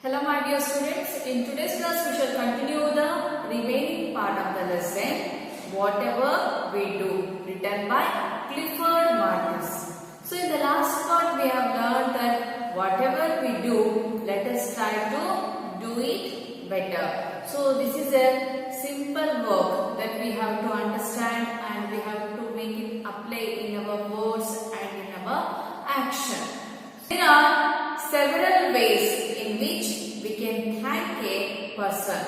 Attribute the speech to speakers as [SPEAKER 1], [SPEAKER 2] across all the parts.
[SPEAKER 1] Hello my dear students, in today's class we shall continue the remaining part of the lesson Whatever We Do, written by Clifford Marcus. So in the last part we have learned that whatever we do, let us try to do it better. So this is a simple work that we have to understand and we have to make it apply in our words and in our action. There are several ways in which we can thank a person.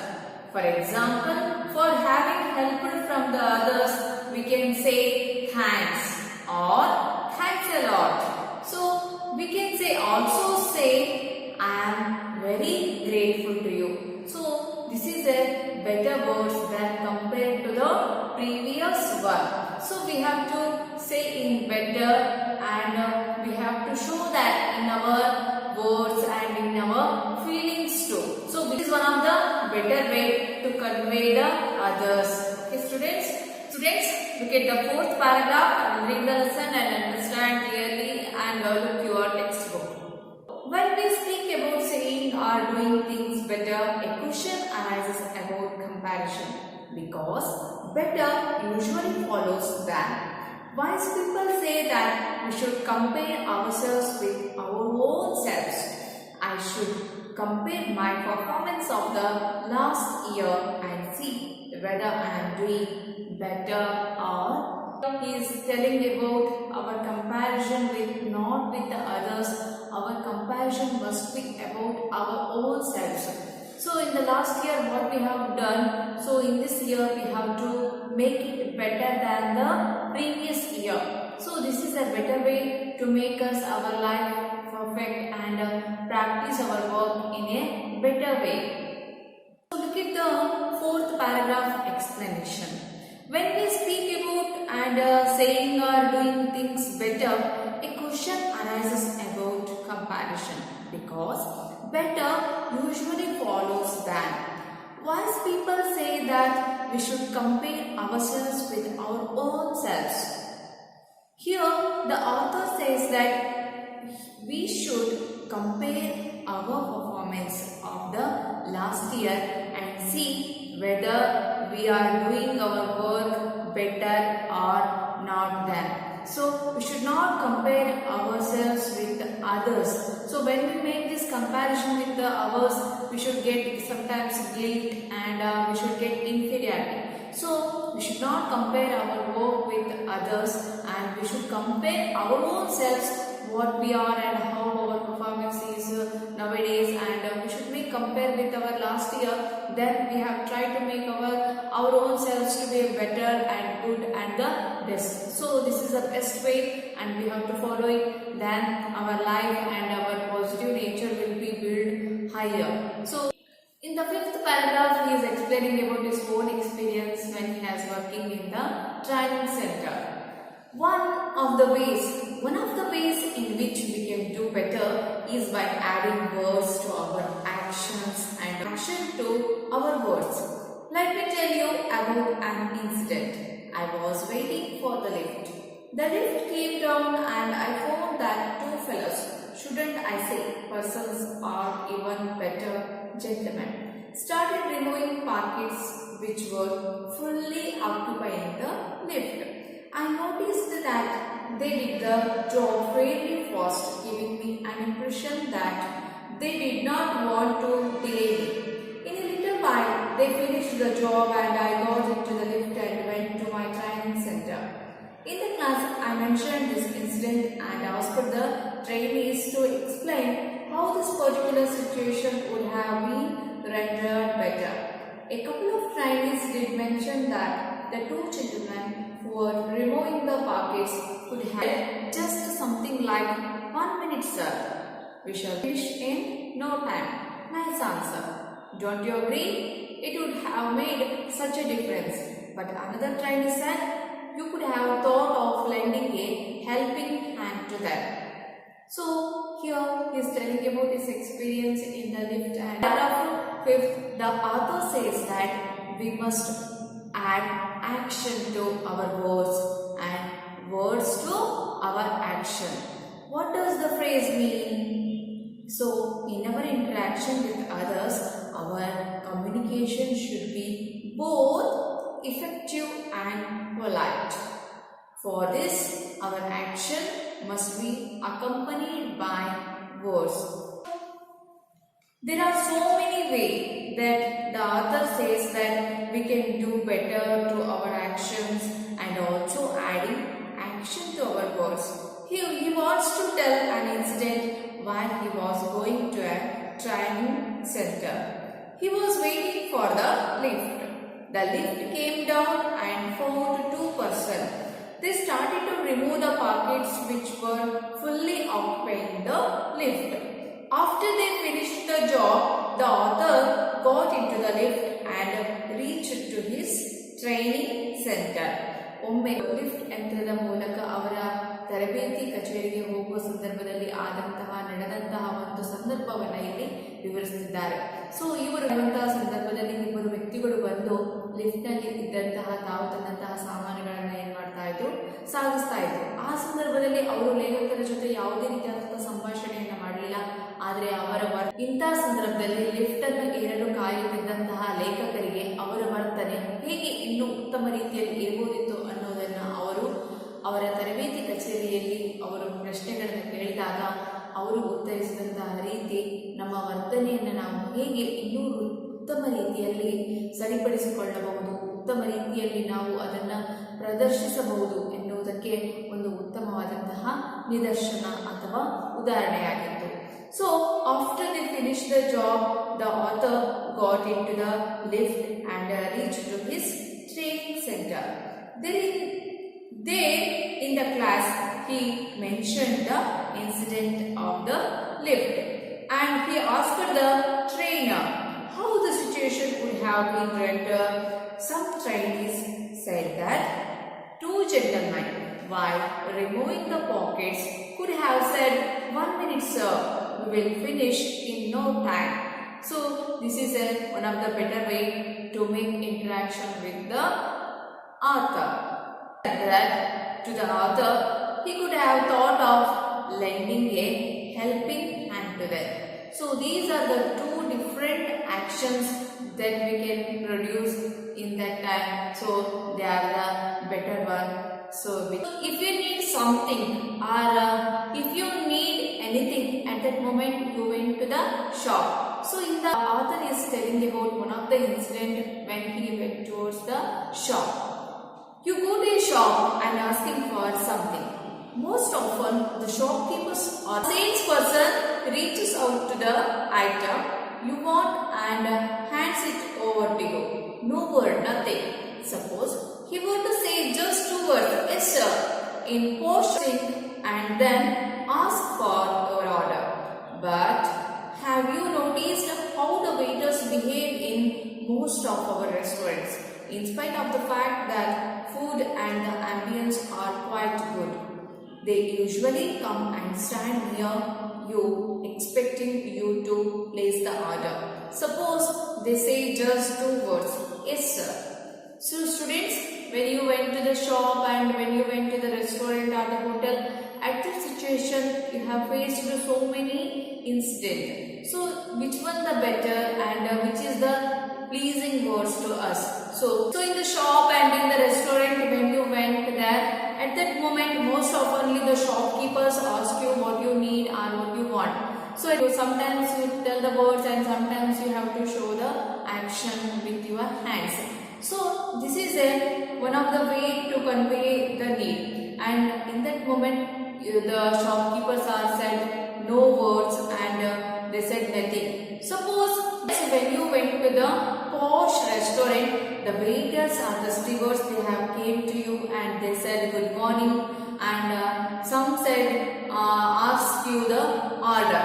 [SPEAKER 1] For example, for having helped from the others, we can say thanks or thanks a lot. So we can also say I am very grateful to you. So this is a better words than compared to the previous one. So we have to say in better and we have to show that in our words and in our feelings too. So this is one of the better way to convey the others. Okay students? Students, look at the fourth paragraph, read the lesson and understand clearly and look your textbook. When we speak about saying or doing things better, a question arises about comparison because better usually follows than. Wise people say that we should compare ourselves with our own selves. I should compare my performance of the last year and see whether I am doing better or he is telling about our comparison with not with the others. Our comparison must be about our own selves. So in the last year what we have done, so in this year we have to make it better than the previous year. So this is a better way to make us our life perfect and practice our work in a better way. So look at the fourth paragraph explanation. When we speak about and saying or doing things better, a question arises about comparison because better usually follows than. Wise people say that we should compare ourselves with our own selves. Here the author says that we should compare our performance of the last year and see whether we are doing our work better or not than. So we should not compare ourselves with others. So when we make this comparison with the others, we should get sometimes guilt and we should get inferiority. So we should not compare our work with others and we should compare our own selves, what we are and how our performance is nowadays, and we should make compare with our last year. Then we have tried to make our own selves to be better and good and the best. So this is the best way and we have to follow it. Then our life and our positive nature will be built higher. So in the fifth paragraph he is explaining about his own experience when he was working in the training center. One of the ways in which we can do better is by adding words to our actions and action to our words. Let me tell you about an incident. I was waiting for the lift. The lift came down and I found that two fellows, shouldn't I say persons or even better gentlemen, started removing pockets which were fully occupying the lift. I noticed that they did the job fairly fast, giving me an impression that they did not want to delay me. In a little while, they finished the job and I got into the lift and went to my training center. In the class, I mentioned this incident and asked the trainees to explain how this particular situation would have been rendered better. A couple of trainees did mention that the two gentlemen who were removing the pockets could have just something like 1 minute, sir. We shall finish in no time. Nice answer. Don't you agree? It would have made such a difference. But another trainee said, you could have thought of lending a helping hand to them. So here he is telling about his experience in the lift, and paragraph 5th the author says that we must add action to our words and words to our action. What does the phrase mean? So, in our interaction with others, our communication should be both effective and polite. For this, our action must be accompanied by words. There are so many ways that the author says that we can do better to our actions and also adding action to our words. He wants to tell an incident while he was going to a training center. He was waiting for the lift. The lift came down and found two persons. They started to remove the pockets which were fully occupying the lift. After they finished the job, the author got into the lift and reached to his training center. ಒಮ್ಮೆ lift ಯಂತ್ರದ ಮೂಲಕ ಅವರ ತರಬೇತಿ ಕಚೇರಿಗೆ ಹೋಗುವ ಸಂದರ್ಭದಲ್ಲಿ ನಡೆದಂತಹ ಒಂದು ಸಂದರ್ಭವನ್ನು ಇಲ್ಲಿ ವಿವರಿಸುತ್ತಿದ್ದಾರೆ. ಸೊ ಇವರು ಸಂದರ್ಭದಲ್ಲಿ ಇಬ್ಬರು ವ್ಯಕ್ತಿಗಳು ಬಂದು ಲಿಫ್ಟ್ ನಲ್ಲಿ ಇದ್ದಂತಹ ತಾವು ತಂದಂತಹ ಸಾಮಾನುಗಳನ್ನು ಏನ್ ಮಾಡ್ತಾ ಇದ್ರು, ಸಾಗಿಸ್ತಾ ಇದ್ರು. ಆ ಸಂದರ್ಭದಲ್ಲಿ ಅವರು ಲೇಖಕರ ಜೊತೆ ಯಾವುದೇ ರೀತಿಯಾದಂತಹ ಸಂಭಾಷಣೆಯನ್ನ ಮಾಡಲಿಲ್ಲ. ಆದರೆ ಅವರ ಇಂತಹ ಸಂದರ್ಭದಲ್ಲಿ ಲಿಫ್ಟ್ ಅನ್ನು ಏರಲು ಕಾಯುತ್ತಿದ್ದಂತಹ ಲೇಖಕರಿಗೆ ಅವರ ವರ್ತನೆ ಹೇಗೆ ಇನ್ನೂ ಉತ್ತಮ ರೀತಿಯಲ್ಲಿ ಇರಬಹುದಿತ್ತು ಅನ್ನೋದನ್ನ ಅವರು ಅವರ ತರಬೇತಿ ಕಚೇರಿಯಲ್ಲಿ ಅವರು ಪ್ರಶ್ನೆಗಳನ್ನು ಕೇಳಿದಾಗ ಅವರು ಉತ್ತರಿಸಿದಂತಹ ರೀತಿ, ನಮ್ಮ ವರ್ತನೆಯನ್ನು ನಾವು ಹೇಗೆ ಇನ್ನೂ ಉತ್ತಮ ರೀತಿಯಲ್ಲಿ ಸರಿಪಡಿಸಿಕೊಳ್ಳಬಹುದು, ಉತ್ತಮ ರೀತಿಯಲ್ಲಿ ನಾವು ಅದನ್ನು ಪ್ರದರ್ಶಿಸಬಹುದು ಎನ್ನುವುದಕ್ಕೆ ಒಂದು ಉತ್ತಮವಾದಂತಹ ನಿದರ್ಶನ ಅಥವಾ ಉದಾಹರಣೆಯಾಗಿತ್ತು. So, after they finished the job, the author got into the lift and reached to his training center. There in the class, he mentioned the incident of the lift and he asked the trainer how the situation would have been rendered. Some trainees said that two gentlemen, while removing the pockets, could have said, "1 minute, sir. We will finish in no time." So this is one of the better way to make interaction with the author. That to the author, he could have thought of lending a helping hand to them. So these are the two different actions that we can produce in that time. So they are the better one. So if you need something or if you need anything at that moment, you went to the shop. So in the author is telling about one of the incident when he went towards the shop. You go to a shop and asking for something. Most often the shopkeepers or salesperson reaches out to the item you want and hands it over to you. No word, nothing. Suppose he were to say just two words, "Yes sir," in posting and then ask for your order. But have you noticed how the waiters behave in most of our restaurants? In spite of the fact that food and the ambience are quite good, they usually come and stand near you expecting you to place the order. Suppose they say just two words, "Yes sir." So students, when you went to the shop and when you went to the restaurant or the hotel, at that situation you have faced so many incidents. So which one the better and which is the pleasing words to us? So in the shop and in the restaurant when you went there, at that moment most oftenly the shopkeepers ask you what you need or what you want. So sometimes you tell the words and sometimes you have to show the action with your hands. So this is one of the way to convey the need, and in that moment the shopkeepers are said no words and they said nothing. Suppose when you went to the posh restaurant, the waiters or the stewards, they have came to you and they said good morning and some said ask you the order.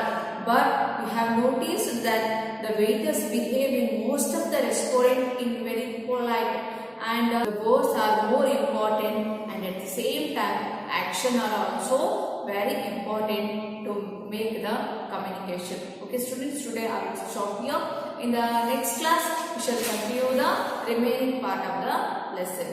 [SPEAKER 1] But you have noticed that the waiters behave in most of the restaurant in very polite and the words are more important, and at the same time action are also very important to make the communication. Okay students, today I will stop here. In the next class we shall continue the remaining part of the lesson.